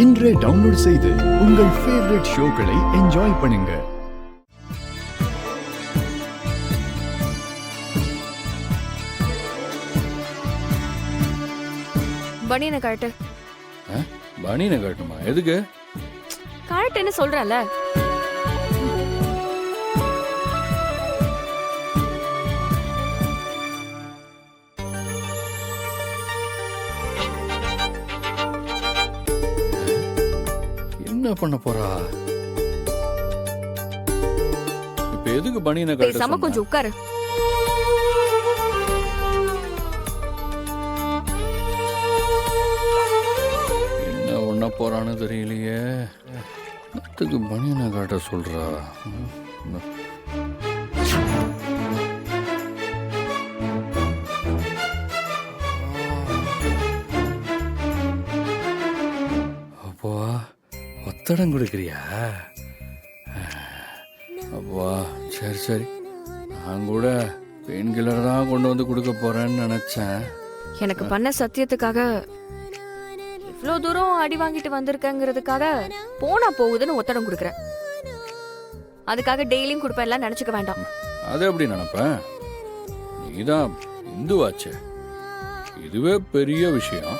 இன்றே டவுன்லோட் செய்து உங்கள் ஃபேவரட் ஷோக்களை என்ஜாய் பண்ணுங்க. பனியனை கழட்டு. பனியனை கழட்டுமா? எதுக்கு? கழட்டுன்னு சொல்றேன்ல. என்ன பண்ண போறா? இப்ப எதுக்கு பனியனை கழட்ட பேசாம சொன்னா? கொஞ்சம் உட்காரு. என்ன பண்ண போறான்னு தெரியலையே. எதுக்கு பனியனை கழட்ட சொல்றா? அப்பா ஒத்தடம் கொடுக்குறியா? அப்பா சரி சரி, நான் கூட பெயின் கில்லர் தான் கொண்டு வந்து கொடுக்க போறேன்னு நினைச்சேன். எனக்கு பண்ண சத்தியத்துக்காக இவ்வளவு தூரம் அடி வாங்கிட்டு வந்திருக்கங்கிறதுக்காக போனா போகுதுன்னு ஒத்தடம் கொடுக்குறேன். அதுக்காக டெய்லியும் கொடுப்பேன் எல்லாம் நினைச்சுக்க வேண்டாம். அது எப்படி நினைப்பேன்? நீதான் இந்துவாச்சே, இதுவே பெரிய விஷயம்.